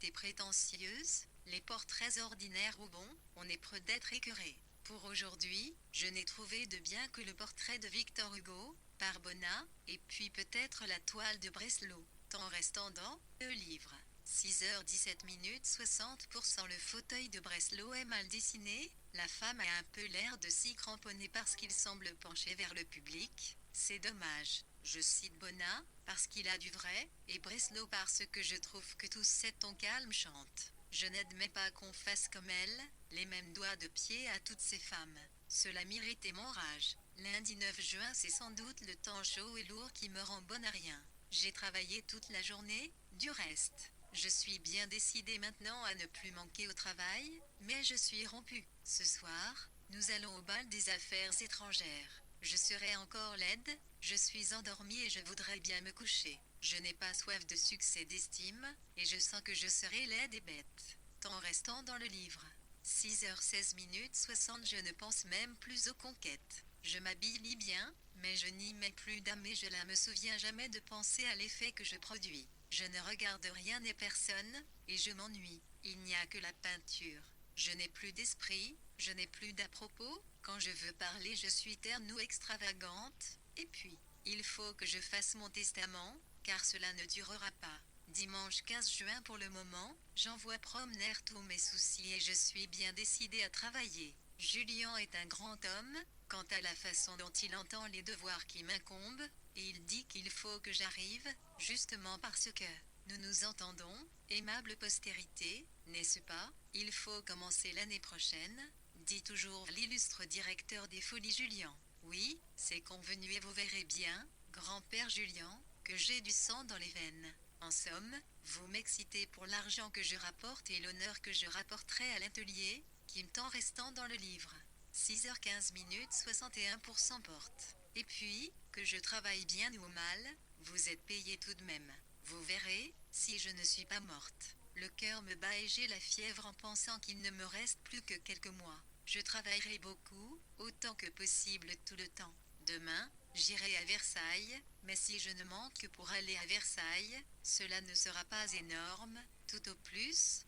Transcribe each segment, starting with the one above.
vanité prétentieuse, les portraits ordinaires ou bons, on est près d'être écœuré. Pour aujourd'hui, je n'ai trouvé de bien que le portrait de Victor Hugo, par Bonnat, et puis peut-être la toile de Breslau, temps restant dans le livre. 6h17 minutes 60%. Le fauteuil de Breslau est mal dessiné, la femme a un peu l'air de s'y cramponner parce qu'il semble pencher vers le public, c'est dommage. Je cite Bonnat, parce qu'il a du vrai, et Breslau parce que je trouve que tous ces tons calmes chantent. Je n'admets pas qu'on fasse comme elle, les mêmes doigts de pied à toutes ces femmes. Cela m'irrite et m'enrage. Lundi 9 juin, c'est sans doute le temps chaud et lourd qui me rend bonne à rien. J'ai travaillé toute la journée, du reste. Je suis bien décidée maintenant à ne plus manquer au travail, mais je suis rompue. Ce soir, nous allons au bal des affaires étrangères. Je serai encore laide, je suis endormie et je voudrais bien me coucher. Je n'ai pas soif de succès d'estime, et je sens que je serai laide et bête. Temps restant dans le livre. 6h16 minutes 60. Je ne pense même plus aux conquêtes. Je m'habille bien, mais je n'y mets plus d'âme et je ne me souviens jamais de penser à l'effet que je produis. Je ne regarde rien et personne, et je m'ennuie. Il n'y a que la peinture. Je n'ai plus d'esprit, je n'ai plus d'à-propos, quand je veux parler je suis terne ou extravagante, et puis, il faut que je fasse mon testament, car cela ne durera pas. Dimanche 15 juin. Pour le moment, j'envoie promener tous mes soucis et je suis bien décidée à travailler. Julien est un grand homme, quant à la façon dont il entend les devoirs qui m'incombent, et il dit qu'il faut que j'arrive, justement parce que nous nous entendons, aimable postérité, n'est-ce pas? Il faut commencer l'année prochaine, dit toujours l'illustre directeur des Folies Julien. Oui, c'est convenu et vous verrez bien, grand-père Julien, que j'ai du sang dans les veines. En somme, vous m'excitez pour l'argent que je rapporte et l'honneur que je rapporterai à l'atelier, qui me tend restant dans le livre. 6h15 minutes 61% porte. Et puis, que je travaille bien ou mal, vous êtes payé tout de même. Vous verrez, si je ne suis pas morte. Le cœur me bat et j'ai la fièvre en pensant qu'il ne me reste plus que quelques mois. Je travaillerai beaucoup, autant que possible tout le temps. Demain, j'irai à Versailles, mais si je ne manque que pour aller à Versailles, cela ne sera pas énorme, tout au plus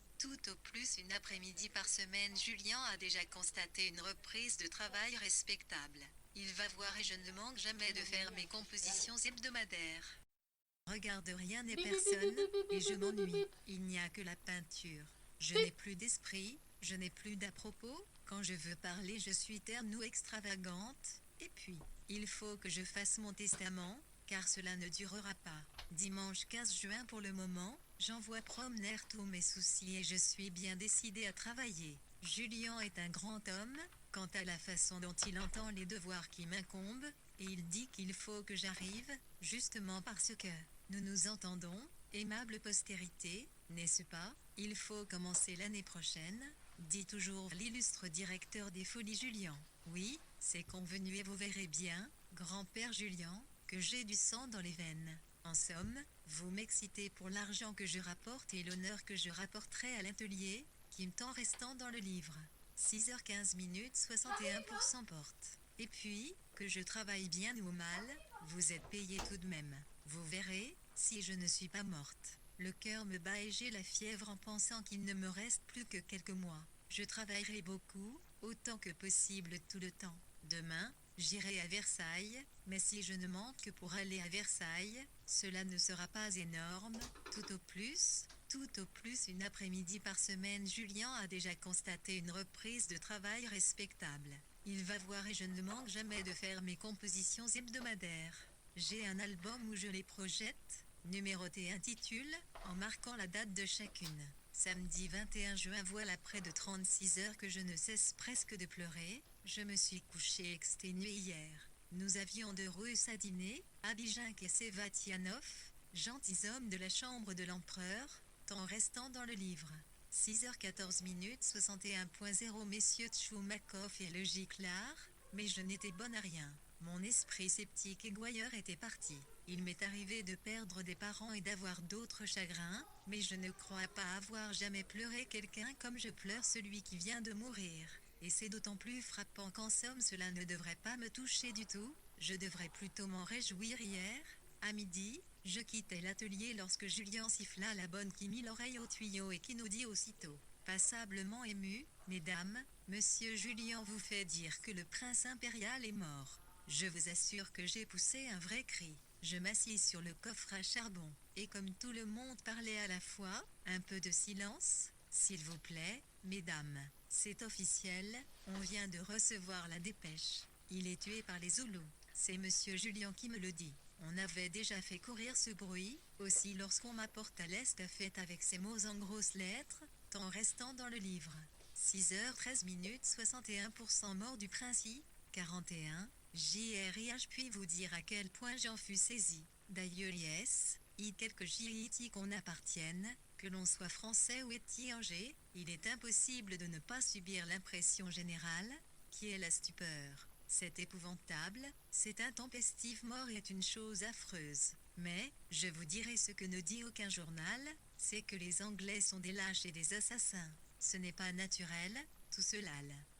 une après-midi par semaine. Julien a déjà constaté une reprise de travail respectable. Il va voir et je ne manque jamais de faire mes compositions hebdomadaires. Regarde rien et personne, et je m'ennuie. Il n'y a que la peinture. Je n'ai plus d'esprit, je n'ai plus d'à-propos, quand je veux parler je suis terne ou extravagante, et puis, il faut que je fasse mon testament, car cela ne durera pas. Dimanche 15 juin. Pour le moment, j'envoie promener tous mes soucis et je suis bien décidée à travailler. Julien est un grand homme, quant à la façon dont il entend les devoirs qui m'incombent, et il dit qu'il faut que j'arrive, justement parce que nous nous entendons, aimable postérité, n'est-ce pas? Il faut commencer l'année prochaine, dit toujours l'illustre directeur des Folies Julien. Oui, c'est convenu et vous verrez bien, grand-père Julien, que j'ai du sang dans les veines. En somme, vous m'excitez pour l'argent que je rapporte et l'honneur que je rapporterai à l'atelier, qui me tend restant dans le livre. 6h15 minutes 61% porte. Et puis, que je travaille bien ou mal, vous êtes payé tout de même. Vous verrez, si je ne suis pas morte. Le cœur me bat et j'ai la fièvre en pensant qu'il ne me reste plus que quelques mois. Je travaillerai beaucoup, autant que possible tout le temps. Demain, j'irai à Versailles, mais si je ne manque que pour aller à Versailles, cela ne sera pas énorme, tout au plus une après-midi par semaine. Julien a déjà constaté une reprise de travail respectable. Il va voir et je ne manque jamais de faire mes compositions hebdomadaires. J'ai un album où je les projette, numéroté intitule, en marquant la date de chacune. Samedi 21 juin. Voilà près de 36 heures que je ne cesse presque de pleurer, je me suis couchée exténuée hier. Nous avions de Russes à dîner, Abijinck et Sevatianov, gentilshommes de la chambre de l'empereur, temps restant dans le livre. 6h14 minutes 61.0. Messieurs Tchoumakov et Le Giclard, mais je n'étais bonne à rien. Mon esprit sceptique et gouailleur était parti. Il m'est arrivé de perdre des parents et d'avoir d'autres chagrins, mais je ne crois pas avoir jamais pleuré quelqu'un comme je pleure celui qui vient de mourir. Et c'est d'autant plus frappant qu'en somme cela ne devrait pas me toucher du tout, je devrais plutôt m'en réjouir. Hier, à midi, Je quittais l'atelier lorsque Julien siffla la bonne qui mit l'oreille au tuyau et qui nous dit aussitôt, passablement ému, Mesdames, Monsieur Julien vous fait dire que le prince impérial est mort. Je vous assure que j'ai poussé un vrai cri. Je m'assis sur le coffre à charbon, et comme tout le monde parlait à la fois, un peu de silence, s'il vous plaît, mesdames. C'est officiel, on vient de recevoir la dépêche. Il est tué par les Zoulous. C'est Monsieur Julien qui me le dit. On avait déjà fait courir ce bruit, aussi lorsqu'on m'apporte à l'estafette avec ces mots en grosses lettres, en restant dans le livre. 6h13 minutes 61% mort du principe, 41, JRIH puis vous dire à quel point j'en fus saisi. D'ailleurs yes, quelque JIT qu'on appartienne, que l'on soit français ou étranger, il est impossible de ne pas subir l'impression générale, qui est la stupeur. C'est épouvantable, cette intempestive mort est une chose affreuse. Mais, je vous dirai ce que ne dit aucun journal, c'est que les Anglais sont des lâches et des assassins. Ce n'est pas naturel, tout cela.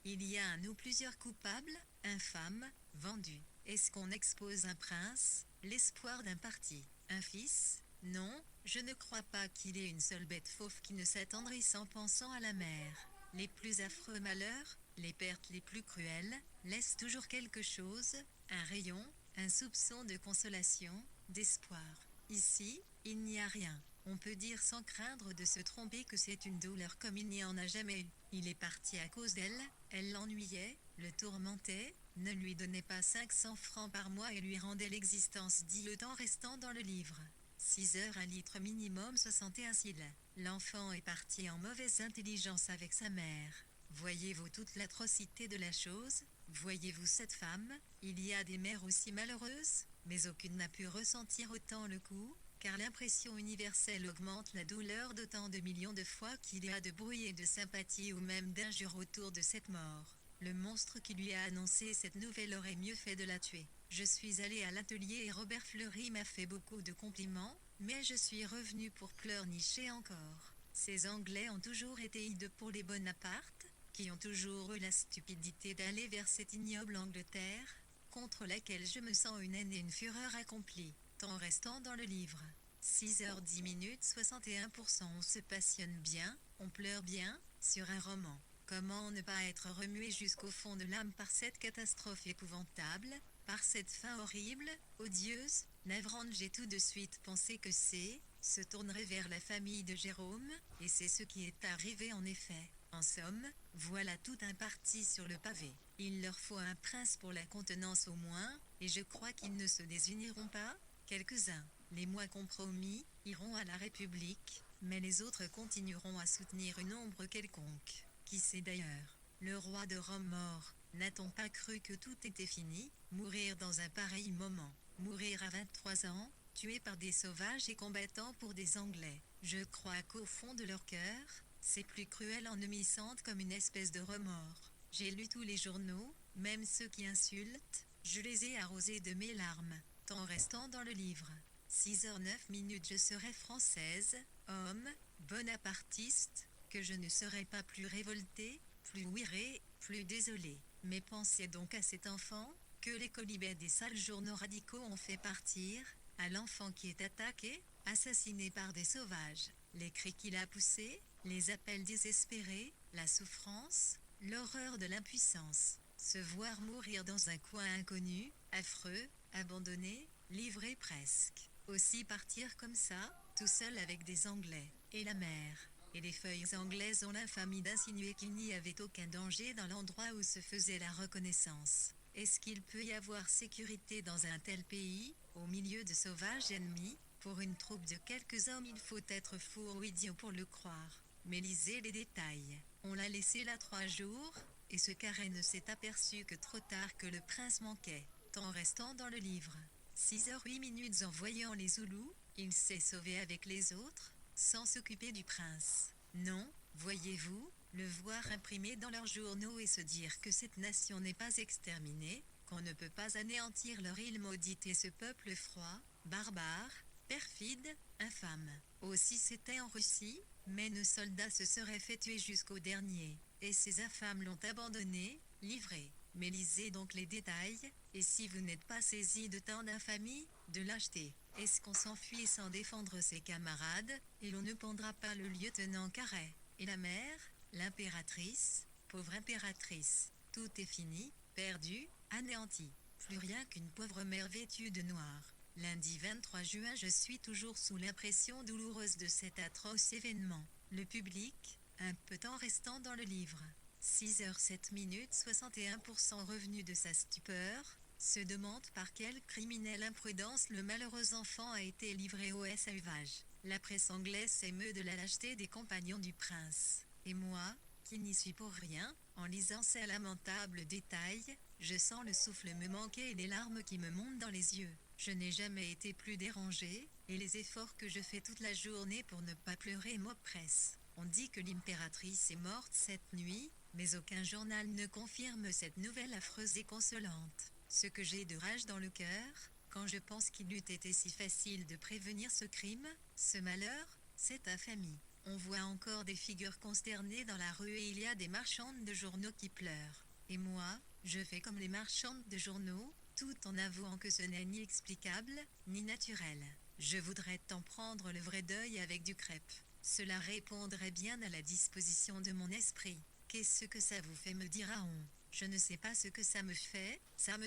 Il y a un ou plusieurs coupables, infâmes, vendus. Est-ce qu'on expose un prince, l'espoir d'un parti, un fils? Non, je ne crois pas qu'il y ait une seule bête fauve qui ne s'attendrisse en pensant à la mer. Les plus affreux malheurs, les pertes les plus cruelles, laissent toujours quelque chose, un rayon, un soupçon de consolation, d'espoir. Ici, il n'y a rien. On peut dire sans craindre de se tromper que c'est une douleur comme il n'y en a jamais eu. Il est parti à cause d'elle, elle l'ennuyait, le tourmentait, ne lui donnait pas 500 francs par mois et lui rendait l'existence dit le temps restant dans le livre. 6 heures 1 litre minimum 61 cils. L'enfant est parti en mauvaise intelligence avec sa mère. Voyez-vous toute l'atrocité de la chose? Voyez-vous cette femme? Il y a des mères aussi malheureuses, mais aucune n'a pu ressentir autant le coup, car l'impression universelle augmente la douleur d'autant de millions de fois qu'il y a de bruit et de sympathie ou même d'injures autour de cette mort. Le monstre qui lui a annoncé cette nouvelle aurait mieux fait de la tuer. Je suis allé à l'atelier et Robert Fleury m'a fait beaucoup de compliments, mais je suis revenu pour pleurnicher encore. Ces Anglais ont toujours été hideux pour les Bonaparte, qui ont toujours eu la stupidité d'aller vers cette ignoble Angleterre, contre laquelle je me sens une haine et une fureur accomplies, en restant dans le livre. 6h10 minutes 61% on se passionne bien, on pleure bien, sur un roman. Comment ne pas être remué jusqu'au fond de l'âme par cette catastrophe épouvantable, par cette fin horrible, odieuse, navrante? J'ai tout de suite pensé que se tournerait vers la famille de Jérôme, et c'est ce qui est arrivé en effet. En somme, voilà tout un parti sur le pavé. Il leur faut un prince pour la contenance au moins, et je crois qu'ils ne se désuniront pas. Quelques-uns, les moins compromis, iront à la République, mais les autres continueront à soutenir une ombre quelconque. Qui sait d'ailleurs? Le roi de Rome mort, n'a-t-on pas cru que tout était fini? Mourir dans un pareil moment, mourir à 23 ans, tué par des sauvages et combattant pour des Anglais. Je crois qu'au fond de leur cœur, c'est plus cruel en me sentent comme une espèce de remords. J'ai lu tous les journaux, même ceux qui insultent, je les ai arrosés de mes larmes, en restant dans le livre. 6h09 minutes je serai française, homme, bonapartiste, que je ne serai pas plus révoltée, plus ouirée, plus désolée. Mais pensez donc à cet enfant, que les colibets des sales journaux radicaux ont fait partir, à l'enfant qui est attaqué, assassiné par des sauvages, les cris qu'il a poussés, les appels désespérés, la souffrance, l'horreur de l'impuissance, se voir mourir dans un coin inconnu, affreux, abandonné, livré presque. Aussi partir comme ça, tout seul avec des Anglais, et la mer. Et les feuilles anglaises ont l'infamie d'insinuer qu'il n'y avait aucun danger dans l'endroit où se faisait la reconnaissance. Est-ce qu'il peut y avoir sécurité dans un tel pays, au milieu de sauvages ennemis? Pour une troupe de quelques hommes il faut être fou ou idiot pour le croire. Mais lisez les détails. On l'a laissé là 3 jours, et ce carré ne s'est aperçu que trop tard que le prince manquait, en restant dans le livre. 6h08 minutes en voyant les Zoulous, il s'est sauvé avec les autres, sans s'occuper du prince. Non, voyez-vous, le voir imprimé dans leurs journaux et se dire que cette nation n'est pas exterminée, qu'on ne peut pas anéantir leur île maudite et ce peuple froid, barbare, perfide, infâme. Aussi c'était en Russie, mais nos soldats se seraient fait tuer jusqu'au dernier, et ces infâmes l'ont abandonné, livré. Mais lisez donc les détails, et si vous n'êtes pas saisi de tant d'infamie, de lâcheté, Est-ce qu'on s'enfuit sans défendre ses camarades, et l'on ne pendra pas le lieutenant Carré? Et la mère, l'impératrice, pauvre impératrice, tout est fini, perdu, anéanti. Plus rien qu'une pauvre mère vêtue de noir. Lundi 23 juin, je suis toujours sous l'impression douloureuse de cet atroce événement. Le public, un peu temps restant dans le livre. 6h07 61% revenu de sa stupeur, se demande par quelle criminelle imprudence le malheureux enfant a été livré au sauvage. La presse anglaise s'émeut de la lâcheté des compagnons du prince. Et moi, qui n'y suis pour rien, en lisant ces lamentables détails, je sens le souffle me manquer et les larmes qui me montent dans les yeux. Je n'ai jamais été plus dérangée, et les efforts que je fais toute la journée pour ne pas pleurer m'oppressent. On dit que l'impératrice est morte cette nuit, mais aucun journal ne confirme cette nouvelle affreuse et consolante. Ce que j'ai de rage dans le cœur, quand je pense qu'il eût été si facile de prévenir ce crime, ce malheur, cette infamie. On voit encore des figures consternées dans la rue et il y a des marchandes de journaux qui pleurent. Et moi, je fais comme les marchandes de journaux, tout en avouant que ce n'est ni explicable, ni naturel. Je voudrais t'en prendre le vrai deuil avec du crêpe. Cela répondrait bien à la disposition de mon esprit. Qu'est-ce que ça vous fait, me dira-on? Je ne sais pas ce que ça me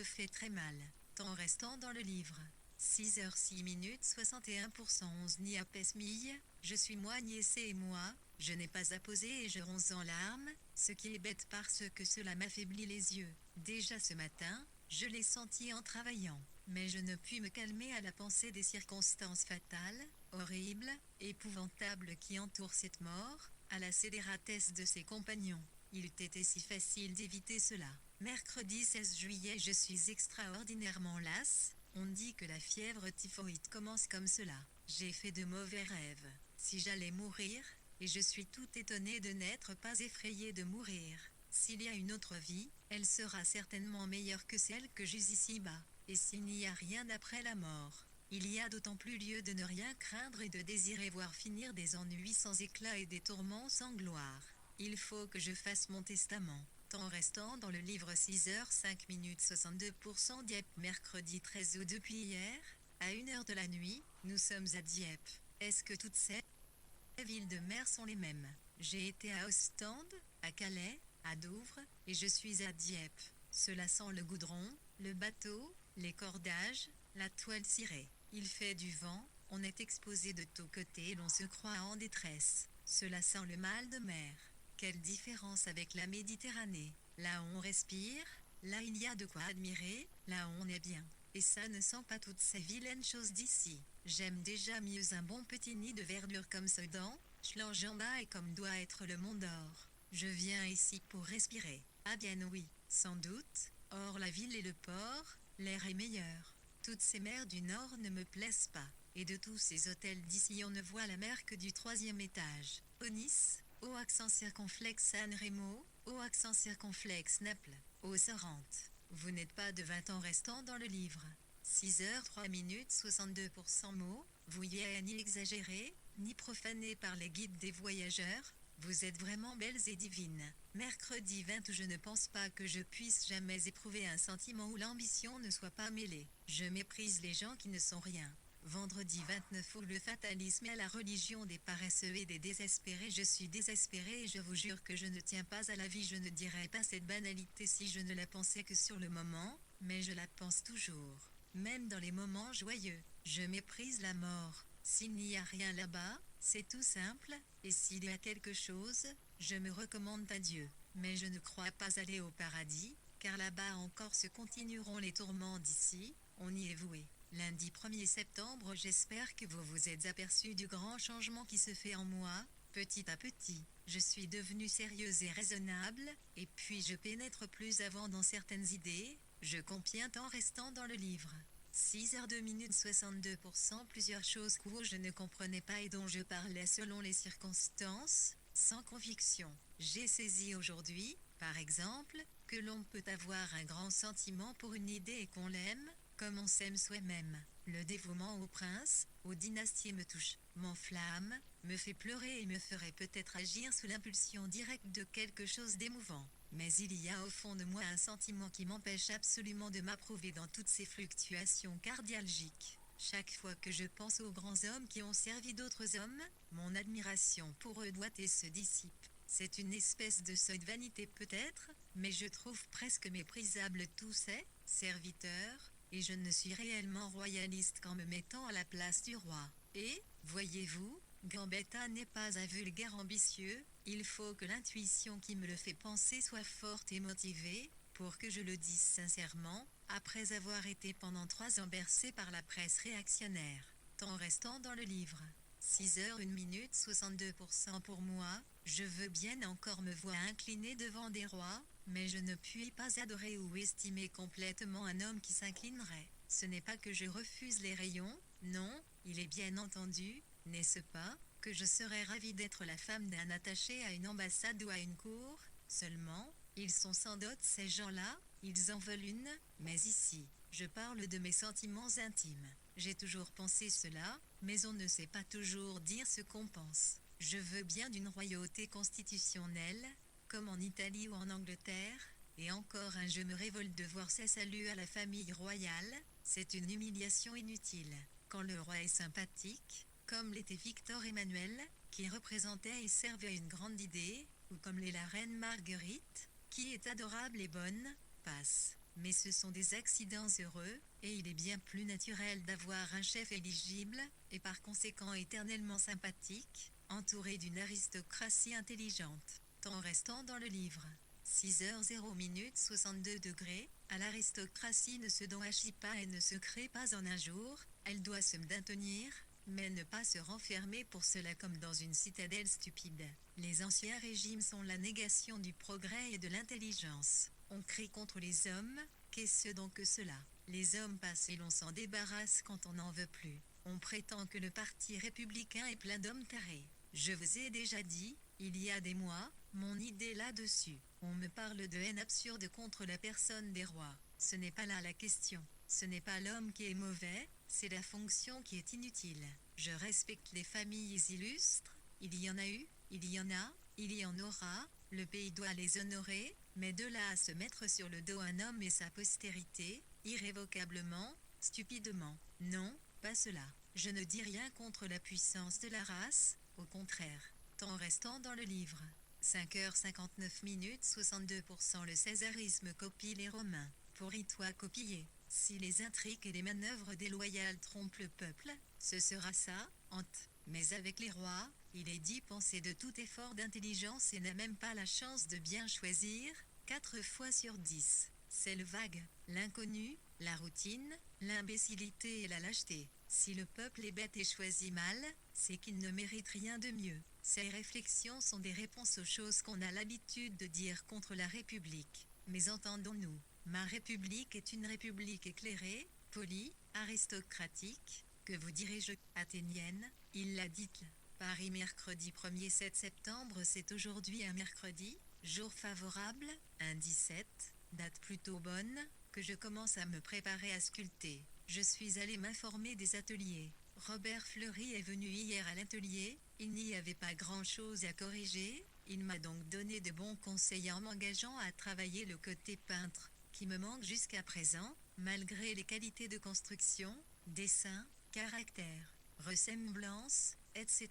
fait très mal. Temps restant dans le livre. 6h06 61% 11 ni à pesmille, je suis moi niaissé et moi, je n'ai pas à poser et je ronce en larmes, ce qui est bête parce que cela m'affaiblit les yeux. Déjà ce matin, je l'ai senti en travaillant, mais je ne puis me calmer à la pensée des circonstances fatales, horribles, épouvantables qui entourent cette mort, à la scélératesse de ses compagnons. Il eût été si facile d'éviter cela. Mercredi 16 juillet, je suis extraordinairement lasse. On dit que la fièvre typhoïde commence comme cela. J'ai fait de mauvais rêves. Si j'allais mourir, et je suis tout étonnée de n'être pas effrayée de mourir. S'il y a une autre vie, elle sera certainement meilleure que celle que j'eus ici-bas. Et s'il n'y a rien après la mort, il y a d'autant plus lieu de ne rien craindre et de désirer voir finir des ennuis sans éclat et des tourments sans gloire. Il faut que je fasse mon testament. Temps restant dans le livre 6h05 62% Dieppe. Mercredi 13 août. Depuis hier, à 1h de la nuit, nous sommes à Dieppe. Est-ce que toutes ces villes de mer sont les mêmes? J'ai été à Ostende, à Calais, à Douvres, et je suis à Dieppe. Cela sent le goudron, le bateau, les cordages, la toile cirée. Il fait du vent, on est exposé de tous côtés et l'on se croit en détresse. Cela sent le mal de mer. Quelle différence avec la Méditerranée. Là on respire, là il y a de quoi admirer, là on est bien. Et ça ne sent pas toutes ces vilaines choses d'ici. J'aime déjà mieux un bon petit nid de verdure comme Sedan, Schlangenbach et comme doit être le Mont d'Or. Je viens ici pour respirer. Ah bien oui, sans doute, or la ville et le port, l'air est meilleur. Toutes ces mers du Nord ne me plaisent pas. Et de tous ces hôtels d'ici on ne voit la mer que du 3e étage. Au Nice, au accent circonflexe San Remo, au accent circonflexe Naples, au Sorrente. Vous n'êtes pas de 20 ans restant dans le livre. 6h03 62% mots, vous y êtes ni exagéré, ni profané par les guides des voyageurs. Vous êtes vraiment belles et divines. Mercredi 20 je ne pense pas que je puisse jamais éprouver un sentiment où l'ambition ne soit pas mêlée. Je méprise les gens qui ne sont rien. Vendredi 29 août, le fatalisme est la religion des paresseux et des désespérés. Je suis désespérée et je vous jure que je ne tiens pas à la vie. Je ne dirais pas cette banalité si je ne la pensais que sur le moment, mais je la pense toujours. Même dans les moments joyeux, je méprise la mort. S'il n'y a rien là-bas, c'est tout simple, et s'il y a quelque chose, je me recommande à Dieu. Mais je ne crois pas aller au paradis, car là-bas encore se continueront les tourments d'ici, on y est voué. Lundi 1er septembre, j'espère que vous vous êtes aperçu du grand changement qui se fait en moi, petit à petit. Je suis devenue sérieuse et raisonnable, et puis je pénètre plus avant dans certaines idées, je conviens en restant dans le livre. 6h02 62% plusieurs choses que je ne comprenais pas et dont je parlais selon les circonstances, sans conviction. J'ai saisi aujourd'hui, par exemple, que l'on peut avoir un grand sentiment pour une idée et qu'on l'aime, comme on s'aime soi-même. Le dévouement au prince, aux dynasties me touche, m'enflamme, me fait pleurer et me ferait peut-être agir sous l'impulsion directe de quelque chose d'émouvant. Mais il y a au fond de moi un sentiment qui m'empêche absolument de m'approuver dans toutes ces fluctuations cardialgiques. Chaque fois que je pense aux grands hommes qui ont servi d'autres hommes, mon admiration pour eux doit et se dissipe. C'est une espèce de sotte vanité peut-être, mais je trouve presque méprisable tous ces serviteurs, et je ne suis réellement royaliste qu'en me mettant à la place du roi. Et, voyez-vous, Gambetta n'est pas un vulgaire ambitieux, il faut que l'intuition qui me le fait penser soit forte et motivée, pour que je le dise sincèrement, après avoir été pendant 3 ans bercé par la presse réactionnaire. Temps restant dans le livre. 6h 1 minute 62% pour moi, je veux bien encore me voir incliné devant des rois, mais je ne puis pas adorer ou estimer complètement un homme qui s'inclinerait. Ce n'est pas que je refuse les rayons, non, il est bien entendu, n'est-ce pas, que je serais ravie d'être la femme d'un attaché à une ambassade ou à une cour, seulement, ils sont sans doute ces gens-là, ils en veulent une, mais ici, je parle de mes sentiments intimes. J'ai toujours pensé cela, mais on ne sait pas toujours dire ce qu'on pense. Je veux bien d'une royauté constitutionnelle, comme en Italie ou en Angleterre, et encore je me révolte de voir ces saluts à la famille royale, c'est une humiliation inutile. Quand le roi est sympathique, comme l'était Victor Emmanuel, qui représentait et servait une grande idée, ou comme l'est la reine Marguerite, qui est adorable et bonne, passe. Mais ce sont des accidents heureux, et il est bien plus naturel d'avoir un chef éligible, et par conséquent éternellement sympathique, entouré d'une aristocratie intelligente. Temps restant dans le livre. 6h 0 minute 62°, à l'aristocratie ne se donachit pas et ne se crée pas en un jour, elle doit se maintenir, mais ne pas se renfermer pour cela comme dans une citadelle stupide. Les anciens régimes sont la négation du progrès et de l'intelligence. On crie contre les hommes, qu'est-ce donc que cela? Les hommes passent et l'on s'en débarrasse quand on n'en veut plus. On prétend que le parti républicain est plein d'hommes tarés. Je vous ai déjà dit, il y a des mois, mon idée là-dessus. On me parle de haine absurde contre la personne des rois. Ce n'est pas là la question. Ce n'est pas l'homme qui est mauvais, c'est la fonction qui est inutile. Je respecte les familles illustres, il y en a eu, il y en a, il y en aura, le pays doit les honorer, mais de là à se mettre sur le dos un homme et sa postérité, irrévocablement, stupidement. Non, pas cela. Je ne dis rien contre la puissance de la race, au contraire. Temps restant dans le livre. 5h 59 minutes 62%. Le césarisme copie les Romains. Pourris-toi copier. Si les intrigues et les manœuvres déloyales trompent le peuple, ce sera ça, hante. Mais avec les rois, il est dit penser de tout effort d'intelligence et n'a même pas la chance de bien choisir, 4 fois sur 10. C'est le vague, l'inconnu, la routine, l'imbécilité et la lâcheté. Si le peuple est bête et choisit mal, c'est qu'il ne mérite rien de mieux. Ces réflexions sont des réponses aux choses qu'on a l'habitude de dire contre la République. Mais entendons-nous, ma République est une République éclairée, polie, aristocratique, que vous direz-je, athénienne, il l'a dit. Paris mercredi 1er 7 septembre, c'est aujourd'hui un mercredi, jour favorable, un 17, date plutôt bonne, que je commence à me préparer à sculpter. Je suis allé m'informer des ateliers. Robert Fleury est venu hier à l'atelier, il n'y avait pas grand-chose à corriger, il m'a donc donné de bons conseils en m'engageant à travailler le côté peintre, qui me manque jusqu'à présent, malgré les qualités de construction, dessin, caractère, ressemblance, etc.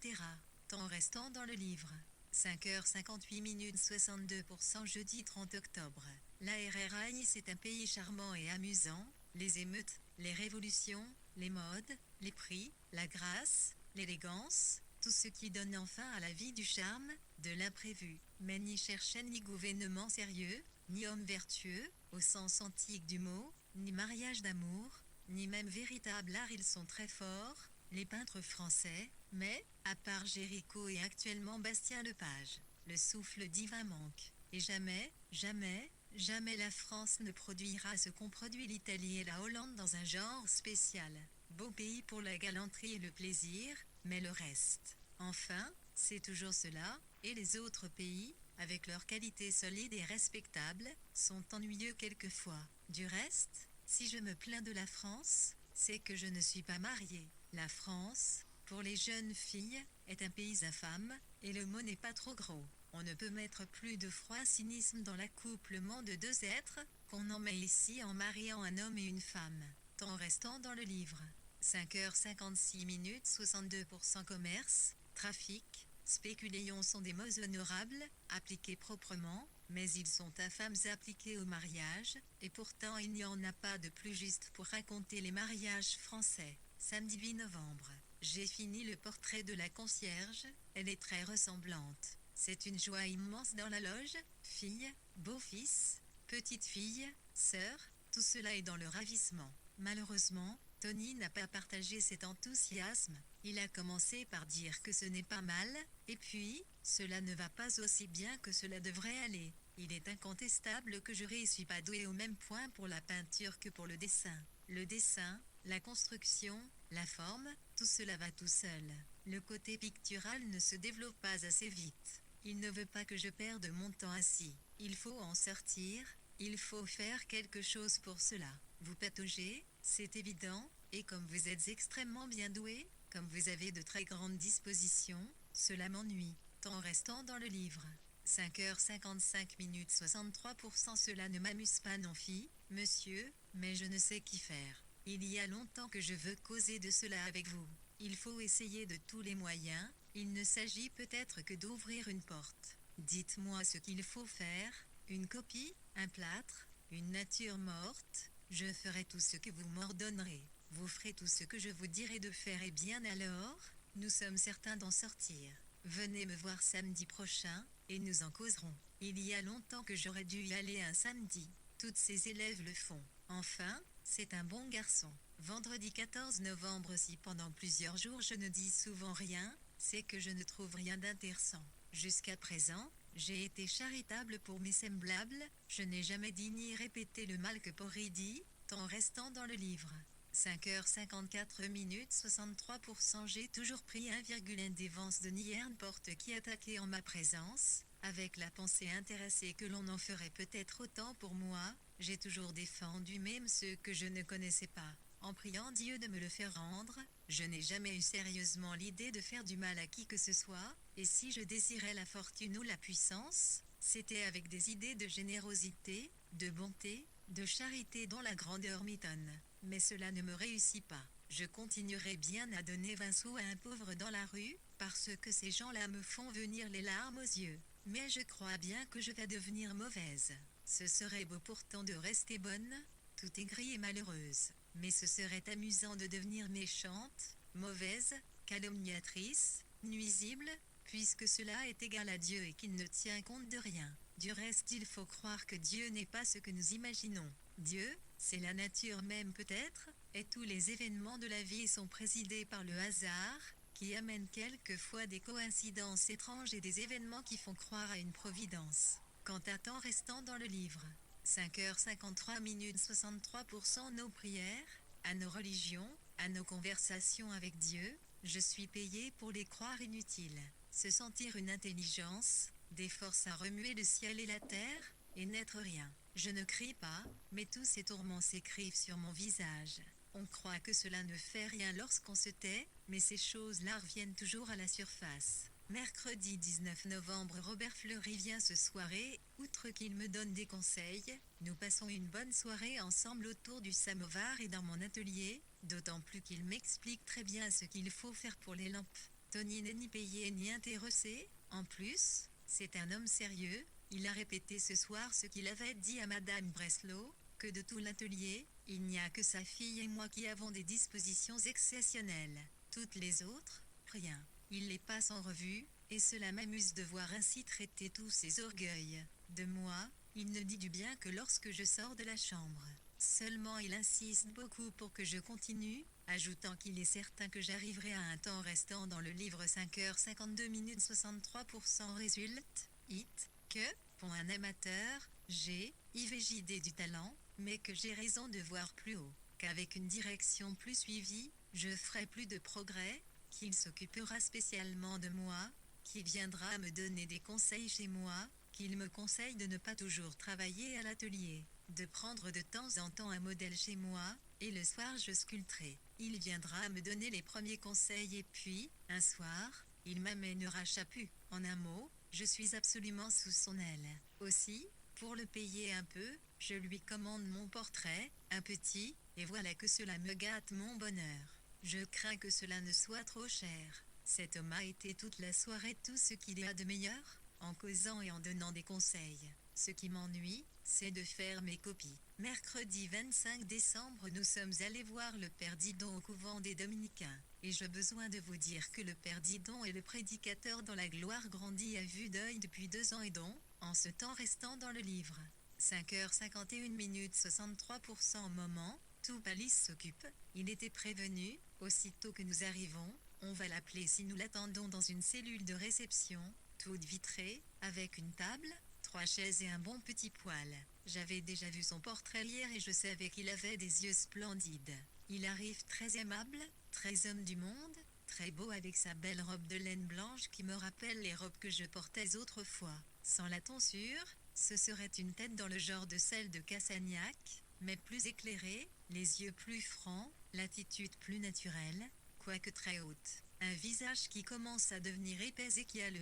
Temps restant dans le livre. 5h 58 minutes 62%. Jeudi 30 octobre. La RRI, c'est un pays charmant et amusant. Les émeutes, les révolutions, les modes, les prix, la grâce, l'élégance, tout ce qui donne enfin à la vie du charme, de l'imprévu. Mais ni cherchait ni gouvernement sérieux, ni homme vertueux, au sens antique du mot, ni mariage d'amour, ni même véritable art. Ils sont très forts, les peintres français, mais, à part Géricault et actuellement Bastien Lepage, le souffle divin manque. Et jamais, jamais, jamais la France ne produira ce qu'ont produit l'Italie et la Hollande dans un genre spécial. Beau pays pour la galanterie et le plaisir, mais le reste. Enfin, c'est toujours cela, et les autres pays, avec leurs qualités solides et respectables, sont ennuyeux quelquefois. Du reste, si je me plains de la France, c'est que je ne suis pas mariée. La France, pour les jeunes filles, est un pays infâme, et le mot n'est pas trop gros. On ne peut mettre plus de froid cynisme dans l'accouplement de deux êtres, qu'on en met ici en mariant un homme et une femme. Temps restant dans le livre. 5h56 62% commerce, trafic, spéculéons sont des mots honorables, appliqués proprement, mais ils sont infâmes appliqués au mariage, et pourtant il n'y en a pas de plus juste pour raconter les mariages français. Samedi 8 novembre. J'ai fini le portrait de la concierge, elle est très ressemblante. C'est une joie immense dans la loge, fille, beau-fils, petite fille, sœur, tout cela est dans le ravissement. Malheureusement, Tony n'a pas partagé cet enthousiasme, il a commencé par dire que ce n'est pas mal, et puis, cela ne va pas aussi bien que cela devrait aller. Il est incontestable que je ne suis pas douée au même point pour la peinture que pour le dessin. Le dessin, la construction, la forme, tout cela va tout seul. Le côté pictural ne se développe pas assez vite. Il ne veut pas que je perde mon temps assis. Il faut en sortir, il faut faire quelque chose pour cela. Vous pataugez, c'est évident, et comme vous êtes extrêmement bien doué, comme vous avez de très grandes dispositions, cela m'ennuie. Temps restant dans le livre. 5h55 63%. Cela ne m'amuse pas non fi, monsieur, mais je ne sais qu'y faire. Il y a longtemps que je veux causer de cela avec vous. Il faut essayer de tous les moyens, il ne s'agit peut-être que d'ouvrir une porte. Dites-moi ce qu'il faut faire, une copie, un plâtre, une nature morte, je ferai tout ce que vous m'ordonnerez. Vous ferez tout ce que je vous dirai de faire et bien alors, nous sommes certains d'en sortir. Venez me voir samedi prochain, et nous en causerons. Il y a longtemps que j'aurais dû y aller un samedi. Toutes ces élèves le font. Enfin, c'est un bon garçon. Vendredi 14 novembre. Si pendant plusieurs jours je ne dis souvent rien, c'est que je ne trouve rien d'intéressant. Jusqu'à présent, j'ai été charitable pour mes semblables, je n'ai jamais dit ni répété le mal que Porry dit, tant restant dans le livre. 5h54 63%. J'ai toujours pris 1,1 défense de Niernporte qui attaquait en ma présence, avec la pensée intéressée que l'on en ferait peut-être autant pour moi, j'ai toujours défendu même ceux que je ne connaissais pas, en priant Dieu de me le faire rendre, je n'ai jamais eu sérieusement l'idée de faire du mal à qui que ce soit, et si je désirais la fortune ou la puissance, c'était avec des idées de générosité, de bonté, de charité dont la grandeur m'étonne. Mais cela ne me réussit pas. Je continuerai bien à donner 20 sous à un pauvre dans la rue, parce que ces gens-là me font venir les larmes aux yeux. Mais je crois bien que je vais devenir mauvaise. Ce serait beau pourtant de rester bonne, tout aigrie et malheureuse. Mais ce serait amusant de devenir méchante, mauvaise, calomniatrice, nuisible, puisque cela est égal à Dieu et qu'il ne tient compte de rien. Du reste, il faut croire que Dieu n'est pas ce que nous imaginons. Dieu, c'est la nature même peut-être, et tous les événements de la vie sont présidés par le hasard, qui amène quelquefois des coïncidences étranges et des événements qui font croire à une providence. Quant à temps restant dans le livre, 5h53 63%. Nos prières, à nos religions, à nos conversations avec Dieu, je suis payé pour les croire inutiles. Se sentir une intelligence, des forces à remuer le ciel et la terre, et n'être rien. Je ne crie pas, mais tous ces tourments s'écrivent sur mon visage. On croit que cela ne fait rien lorsqu'on se tait, mais ces choses-là reviennent toujours à la surface. Mercredi 19 novembre. Robert Fleury vient ce soir et, outre qu'il me donne des conseils, nous passons une bonne soirée ensemble autour du samovar et dans mon atelier, d'autant plus qu'il m'explique très bien ce qu'il faut faire pour les lampes. Tony n'est ni payé ni intéressé, en plus, c'est un homme sérieux, il a répété ce soir ce qu'il avait dit à Madame Breslau, que de tout l'atelier, il n'y a que sa fille et moi qui avons des dispositions exceptionnelles. Toutes les autres, rien. Il les passe en revue, et cela m'amuse de voir ainsi traiter tous ces orgueils. De moi, il ne dit du bien que lorsque je sors de la chambre. Seulement il insiste beaucoup pour que je continue, ajoutant qu'il est certain que j'arriverai à un temps restant dans le livre. 5h52 63%. Résulte, que, pour un amateur, j'ai, IVJD du talent, mais que j'ai raison de voir plus haut, qu'avec une direction plus suivie, je ferai plus de progrès, qu'il s'occupera spécialement de moi, qu'il viendra me donner des conseils chez moi, qu'il me conseille de ne pas toujours travailler à l'atelier, de prendre de temps en temps un modèle chez moi, et le soir je sculpterai. Il viendra me donner les premiers conseils et puis, un soir, il m'amènera Chaput. En un mot, je suis absolument sous son aile. Aussi, pour le payer un peu, je lui commande mon portrait, un petit, et voilà que cela me gâte mon bonheur. Je crains que cela ne soit trop cher. Cet homme a été toute la soirée tout ce qu'il y a de meilleur, en causant et en donnant des conseils. Ce qui m'ennuie, c'est de faire mes copies. Mercredi 25 décembre, nous sommes allés voir le Père Didon au couvent des Dominicains. Et j'ai besoin de vous dire que le Père Didon est le prédicateur dont la gloire grandit à vue d'œil depuis 2 ans et dont, en ce temps restant dans le livre. 5h51 minutes 63% au moment, tout Palice s'occupe. Il était prévenu, aussitôt que nous arrivons, on va l'appeler si nous l'attendons dans une cellule de réception, toute vitrée, avec une table, 3 chaises et un bon petit poêle. J'avais déjà vu son portrait hier et je savais qu'il avait des yeux splendides. Il arrive très aimable, très homme du monde, très beau avec sa belle robe de laine blanche qui me rappelle les robes que je portais autrefois. Sans la tonsure, ce serait une tête dans le genre de celle de Cassagnac, mais plus éclairée, les yeux plus francs, l'attitude plus naturelle, quoique très haute. Un visage qui commence à devenir épais et qui a le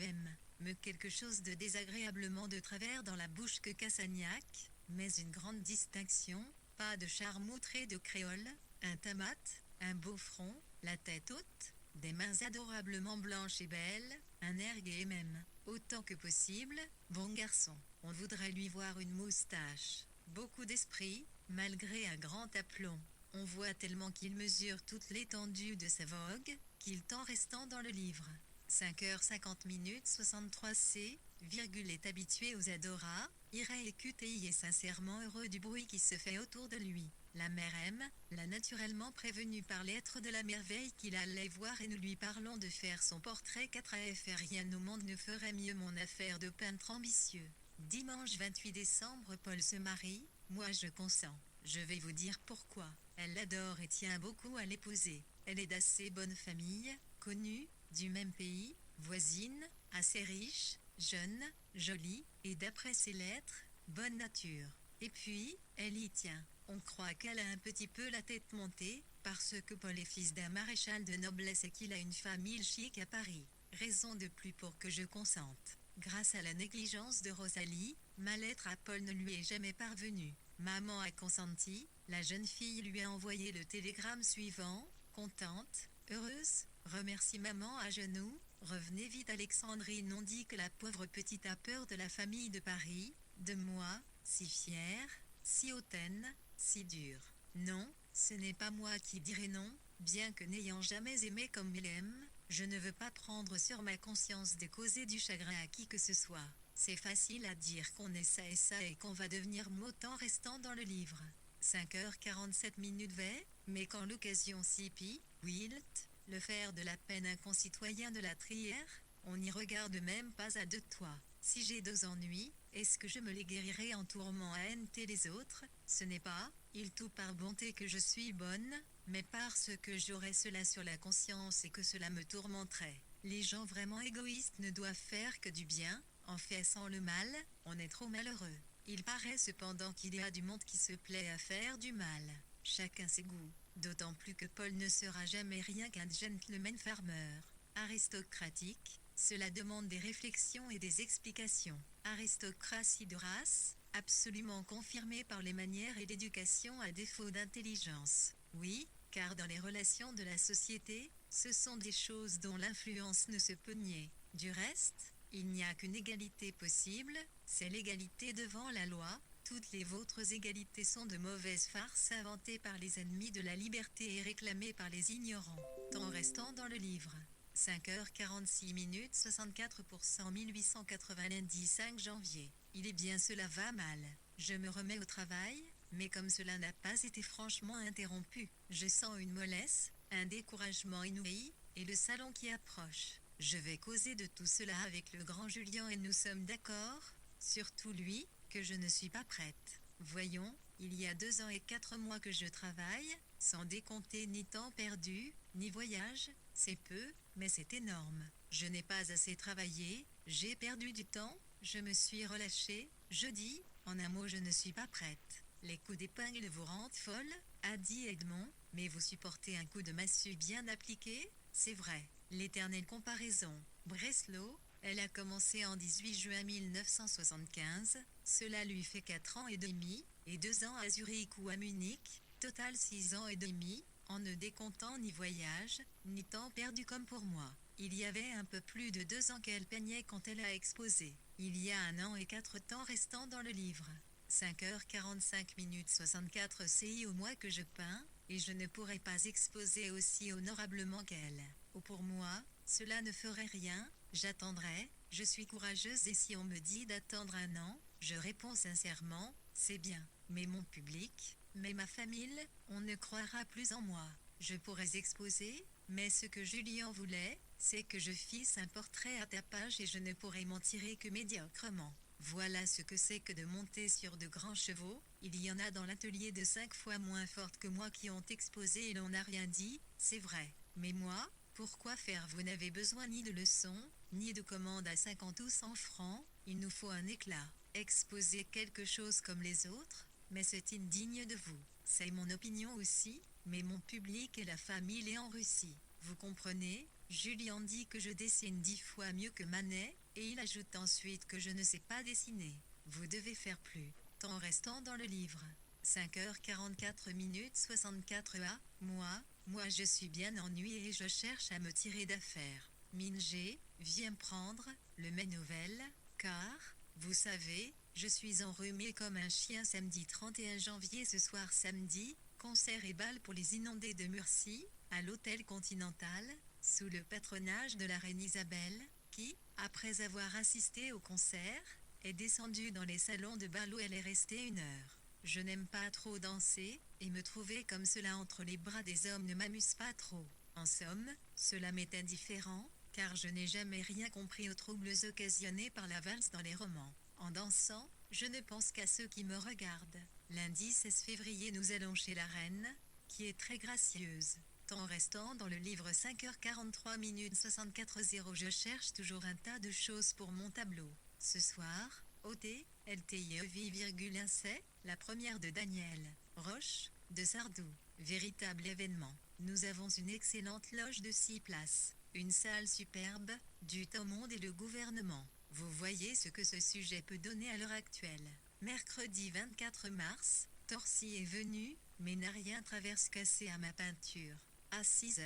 me quelque chose de désagréablement de travers dans la bouche que Cassagnac, mais une grande distinction, pas de charme outré de créole, un teint mat, un beau front, la tête haute, des mains adorablement blanches et belles, un air gai et même, autant que possible, bon garçon. On voudrait lui voir une moustache. Beaucoup d'esprit, malgré un grand aplomb. On voit tellement qu'il mesure toute l'étendue de sa vogue, qu'il temps restant dans le livre. 5h50 minutes 63 c, virgule est habitué aux adoras, irréécute et y est sincèrement heureux du bruit qui se fait autour de lui. La mère M l'a naturellement prévenu par lettre de la merveille qu'il allait voir et nous lui parlons de faire son portrait 4AF. Rien au monde ne ferait mieux mon affaire de peintre ambitieux. Dimanche 28 décembre, Paul se marie, moi je consens. Je vais vous dire pourquoi. Elle l'adore et tient beaucoup à l'épouser. Elle est d'assez bonne famille, connue, du même pays, voisine, assez riche, jeune, jolie, et d'après ses lettres, bonne nature. Et puis, elle y tient. On croit qu'elle a un petit peu la tête montée, parce que Paul est fils d'un maréchal de noblesse et qu'il a une famille chic à Paris. Raison de plus pour que je consente. Grâce à la négligence de Rosalie, ma lettre à Paul ne lui est jamais parvenue. Maman a consenti, la jeune fille lui a envoyé le télégramme suivant, contente, heureuse, remercie maman à genoux, revenez vite Alexandrine. On dit que la pauvre petite a peur de la famille de Paris, de moi, si fière, si hautaine, si dure. Non, ce n'est pas moi qui dirai non, bien que n'ayant jamais aimé comme il aime, je ne veux pas prendre sur ma conscience de causer du chagrin à qui que ce soit. C'est facile à dire qu'on est ça et qu'on va devenir mot en restant dans le livre. 5h47 minutes V, mais quand l'occasion s'y pie, Wilt, le fer de la peine un concitoyen de la Trière, on n'y regarde même pas à deux toits. Si j'ai 2 ennuis, est-ce que je me les guérirai en tourment à hainer les autres? Ce n'est pas, il tout par bonté que je suis bonne, mais parce que j'aurais cela sur la conscience et que cela me tourmenterait. Les gens vraiment égoïstes ne doivent faire que du bien, en faisant le mal, on est trop malheureux. Il paraît cependant qu'il y a du monde qui se plaît à faire du mal. Chacun ses goûts, d'autant plus que Paul ne sera jamais rien qu'un gentleman farmer. Aristocratique, cela demande des réflexions et des explications. Aristocratie de race, absolument confirmée par les manières et l'éducation à défaut d'intelligence. Oui, car dans les relations de la société, ce sont des choses dont l'influence ne se peut nier. Du reste, il n'y a qu'une égalité possible, c'est l'égalité devant la loi. Toutes les autres égalités sont de mauvaises farces inventées par les ennemis de la liberté et réclamées par les ignorants. Temps restant dans le livre. 5h46 minutes 64% 1880 lundi 5 janvier. Il est bien cela va mal. Je me remets au travail, mais comme cela n'a pas été franchement interrompu, je sens une mollesse, un découragement inouï, et le salon qui approche. Je vais causer de tout cela avec le grand Julien et nous sommes d'accord, surtout lui, que je ne suis pas prête. Voyons, il y a 2 ans et 4 mois que je travaille, sans décompter ni temps perdu, ni voyage, c'est peu, mais c'est énorme. Je n'ai pas assez travaillé, j'ai perdu du temps, je me suis relâchée, je dis, en un mot je ne suis pas prête. Les coups d'épingle vous rendent folle, a dit Edmond, mais vous supportez un coup de massue bien appliqué, c'est vrai. L'éternelle comparaison. Breslau, elle a commencé en 18 juin 1975, cela lui fait 4 ans et demi, et 2 ans à Zurich ou à Munich, total 6 ans et demi, en ne décomptant ni voyage, ni temps perdu comme pour moi. Il y avait un peu plus de 2 ans qu'elle peignait quand elle a exposé. Il y a 1 an et 4 temps restant dans le livre. 5h45 64 CI au mois que je peins, et je ne pourrais pas exposer aussi honorablement qu'elle. Ou pour moi, cela ne ferait rien, j'attendrai, je suis courageuse et si on me dit d'attendre 1 an, je réponds sincèrement, c'est bien. Mais mon public, mais ma famille, on ne croira plus en moi. Je pourrais exposer, mais ce que Julien voulait, c'est que je fisse un portrait à tapage et je ne pourrais m'en tirer que médiocrement. Voilà ce que c'est que de monter sur de grands chevaux. Il y en a dans l'atelier de 5 fois moins fortes que moi qui ont exposé et l'on n'a rien dit, c'est vrai. Mais moi, pourquoi faire? Vous n'avez besoin ni de leçons, ni de commandes à 50 ou 100 francs, il nous faut un éclat. Exposer quelque chose comme les autres, mais c'est indigne de vous. C'est mon opinion aussi, mais mon public et la famille est en Russie. Vous comprenez? Julien dit que je dessine 10 fois mieux que Manet, et il ajoute ensuite que je ne sais pas dessiner. Vous devez faire plus. Temps restant dans le livre. 5h44 64 A. Moi je suis bien ennuyée et je cherche à me tirer d'affaire. Minge, viens prendre, le mes nouvelles, car, vous savez, je suis enrhumée comme un chien samedi 31 janvier ce soir samedi, concert et bal pour les inondés de Murcie, à l'hôtel Continental, sous le patronage de la reine Isabelle, qui, après avoir assisté au concert, est descendue dans les salons de bal où elle est restée 1 heure. Je n'aime pas trop danser, et me trouver comme cela entre les bras des hommes ne m'amuse pas trop. En somme, cela m'est indifférent, car je n'ai jamais rien compris aux troubles occasionnés par la valse dans les romans. En dansant, je ne pense qu'à ceux qui me regardent. Lundi 16 février nous allons chez la reine, qui est très gracieuse. Temps restant dans le livre 5h43 64 0. Je cherche toujours un tas de choses pour mon tableau. Ce soir, OT, LTIEV, c'est la première de Daniel Roche, de Sardou. Véritable événement. Nous avons une excellente loge de 6 places. Une salle superbe, du temps monde et le gouvernement. Vous voyez ce que ce sujet peut donner à l'heure actuelle. Mercredi 24 mars, Torcy est venu, mais n'a rien traverse cassé à ma peinture. À 6h,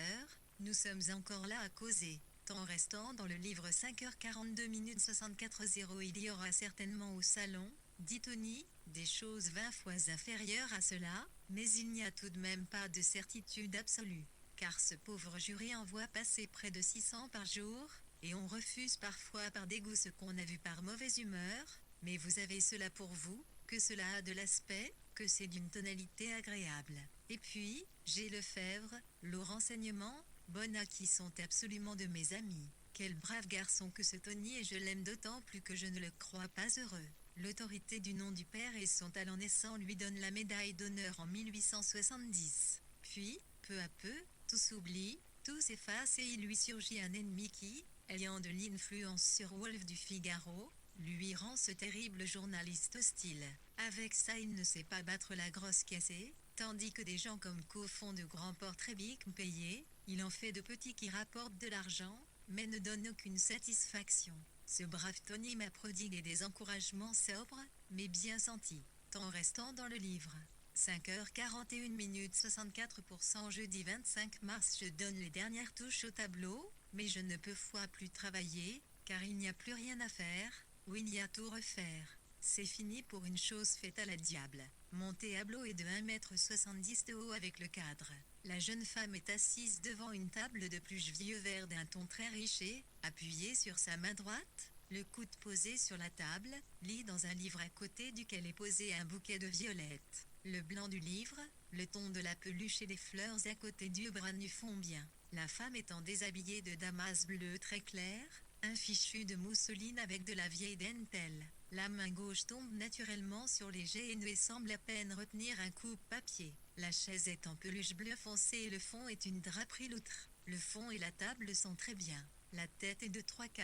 nous sommes encore là à causer. Temps restant dans le livre 5h42 64 0. Il y aura certainement au salon, dit Tony, des choses 20 fois inférieures à cela, mais il n'y a tout de même pas de certitude absolue. Car ce pauvre jury envoie passer près de 600 par jour, et on refuse parfois par dégoût ce qu'on a vu par mauvaise humeur, mais vous avez cela pour vous, que cela a de l'aspect, que c'est d'une tonalité agréable. Et puis, j'ai Lefebvre, Laurent Saignement, Bonnat qui sont absolument de mes amis. Quel brave garçon que ce Tony et je l'aime d'autant plus que je ne le crois pas heureux. L'autorité du nom du père et son talent naissant lui donne la médaille d'honneur en 1870. Puis, peu à peu, tout s'oublie, tout s'efface et il lui surgit un ennemi qui, ayant de l'influence sur Wolf du Figaro, lui rend ce terrible journaliste hostile. Avec ça il ne sait pas battre la grosse cassée, tandis que des gens comme Co font de grands portraits bien payés, il en fait de petits qui rapportent de l'argent, mais ne donnent aucune satisfaction. Ce brave Tony m'a prodigué des encouragements sobres, mais bien sentis. Temps restant dans le livre. 5h41 64%. Jeudi 25 mars je donne les dernières touches au tableau, mais je ne peux plus travailler, car il n'y a plus rien à faire, ou il y a tout refaire. C'est fini pour une chose faite à la diable. Mon tableau est de 1,70 m de haut avec le cadre. La jeune femme est assise devant une table de pluche vieux vert d'un ton très riche et, appuyée sur sa main droite, le coude posé sur la table, lit dans un livre à côté duquel est posé un bouquet de violettes. Le blanc du livre, le ton de la peluche et les fleurs à côté du bras nu font bien. La femme étant déshabillée de damas bleu très clair, un fichu de mousseline avec de la vieille dentelle. La main gauche tombe naturellement sur les genoux et semble à peine retenir un coupe-papier. La chaise est en peluche bleu foncé et le fond est une draperie loutre. Le fond et la table sont très bien. La tête est de 3/4.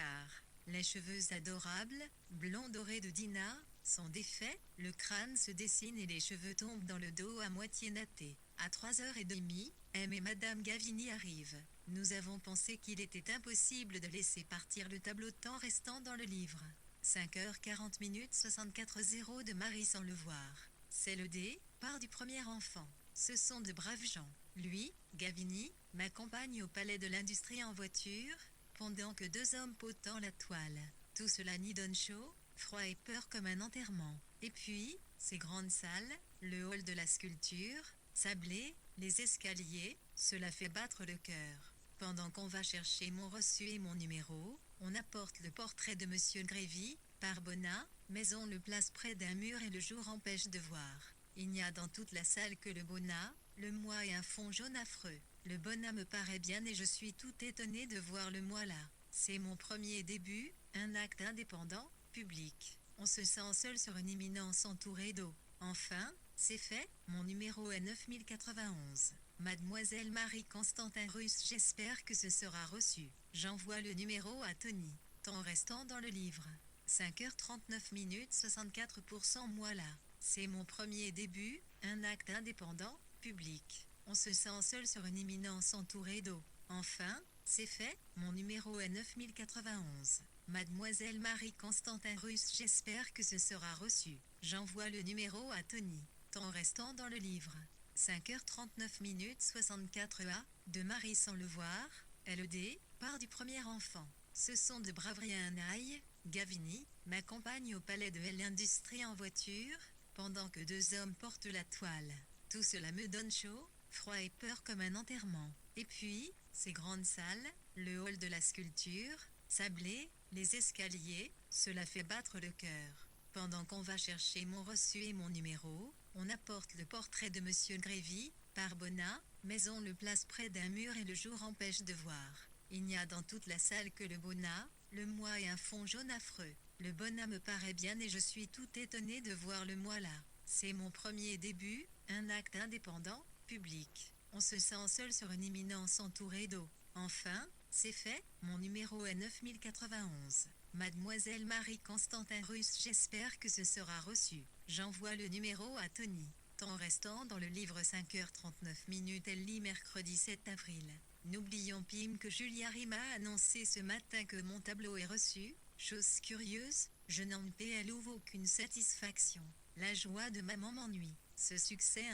Les cheveux adorables, blond doré de Dinah, sont défaits, le crâne se dessine et les cheveux tombent dans le dos à moitié nattés. À 3h30, M et Madame Gavini arrivent. Nous avons pensé qu'il était impossible de laisser partir le tableau de temps restant dans le livre. 5h40 64 0 de Marie sans le voir. C'est le départ du premier enfant. ce sont de braves gens. Lui, Gavini, m'accompagne au palais de l'industrie en voiture, pendant que deux hommes potent la toile. Tout cela n'y donne chaud, froid et peur comme un enterrement. Et puis, ces grandes salles, le hall de la sculpture, sablé, les escaliers, cela fait battre le cœur. Pendant qu'on va chercher mon reçu et mon numéro, on apporte le portrait de Monsieur Grévy, par Bonnat, mais on le place près d'un mur et le jour empêche de voir. Il n'y a dans toute la salle que le Bonnat, le moi et un fond jaune affreux. Le Bonnat me paraît bien et je suis tout étonné de voir le moi là. C'est mon premier début, un acte indépendant, public. On se sent seul sur une éminence entourée d'eau. Enfin, c'est fait, mon numéro est 9091. Mademoiselle Marie-Constantin Russe, j'espère que ce sera reçu. J'envoie le numéro à Tony. Temps restant dans le livre. 5h39 minutes 64% moi là. C'est mon premier début, un acte indépendant, public. On se sent seul sur une éminence entourée d'eau. Enfin, c'est fait, mon numéro est 9091. Mademoiselle Marie-Constantin Russe, j'espère que ce sera reçu. J'envoie le numéro à Tony. Temps restant dans le livre. 5h39 minutes 64 de Marie sans le voir, LED, part du premier enfant. Ce sont de braveries un aïe, Gavini, m'accompagne au palais de l'industrie en voiture, pendant que deux hommes portent la toile. Tout cela me donne chaud, froid et peur comme un enterrement. Et puis, ces grandes salles, le hall de la sculpture, sablé, les escaliers, cela fait battre le cœur. Pendant qu'on va chercher mon reçu et mon numéro, on apporte le portrait de Monsieur Grévy, par Bonnat, mais on le place près d'un mur et le jour empêche de voir. Il n'y a dans toute la salle que le Bonnat, le moi et un fond jaune affreux. Le Bonnat me paraît bien et je suis tout étonné de voir le moi là. C'est mon premier début, un acte indépendant, public. On se sent seul sur une éminence entourée d'eau. Enfin, c'est fait, mon numéro est 9091. Mademoiselle Marie-Constantin Russe, j'espère que ce sera reçu. J'envoie le numéro à Tony. Temps restant dans le livre 5h39 minutes, elle lit mercredi 7 avril. N'oublions Pim que Julia Rima a annoncé ce matin que mon tableau est reçu. Chose curieuse, je n'en éprouve aucune satisfaction. La joie de maman m'ennuie. Ce succès,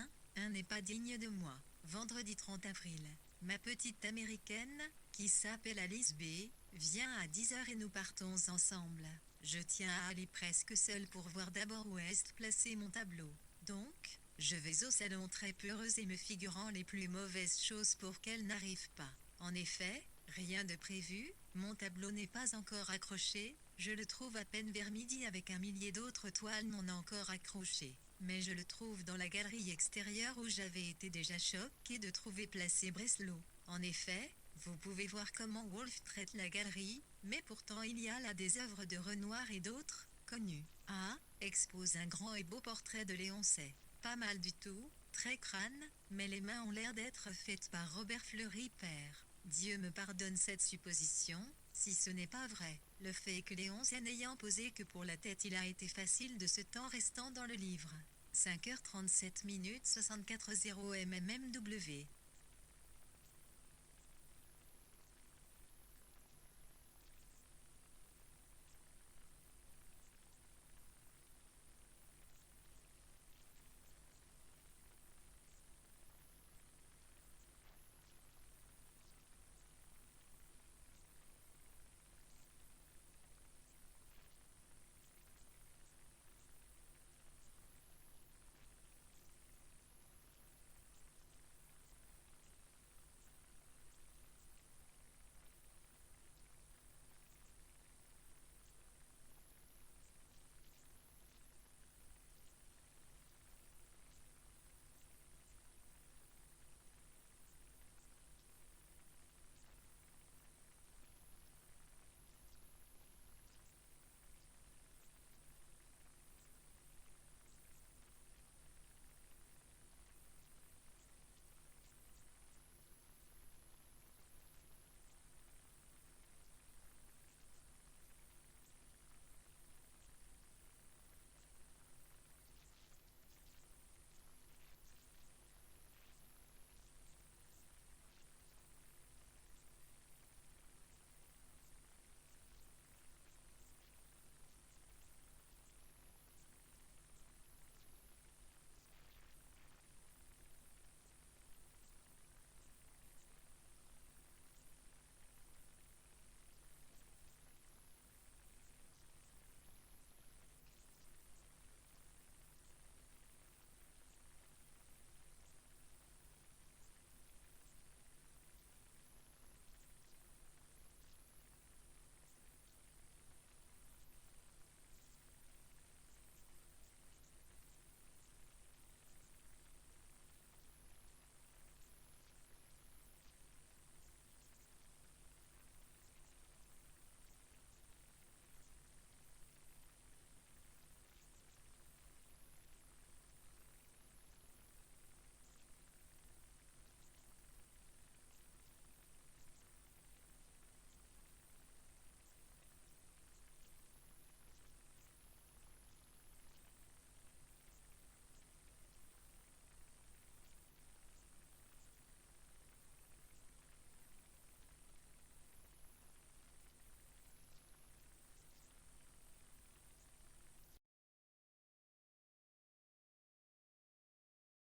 n'est pas digne de moi. Vendredi 30 avril. Ma petite américaine, qui s'appelle Alice B, vient à 10h et nous partons ensemble. Je tiens à aller presque seule pour voir d'abord où est placé mon tableau. Donc, je vais au salon très peureuse et me figurant les plus mauvaises choses pour qu'elle n'arrive pas. En effet, rien de prévu, mon tableau n'est pas encore accroché, je le trouve à peine vers midi avec un millier d'autres toiles non encore accrochées. Mais je le trouve dans la galerie extérieure où j'avais été déjà choquée de trouver placé Breslau. En effet, vous pouvez voir comment Wolff traite la galerie, mais pourtant il y a là des œuvres de Renoir et d'autres, connus. Expose un grand et beau portrait de Léon C. Pas mal du tout, très crâne, mais les mains ont l'air d'être faites par Robert Fleury père. Dieu me pardonne cette supposition, si ce n'est pas vrai. Le fait que Léonce n'ayant posé que pour la tête, il a été facile de ce temps restant dans le livre. 5h37 minutes 64 0 MMMW.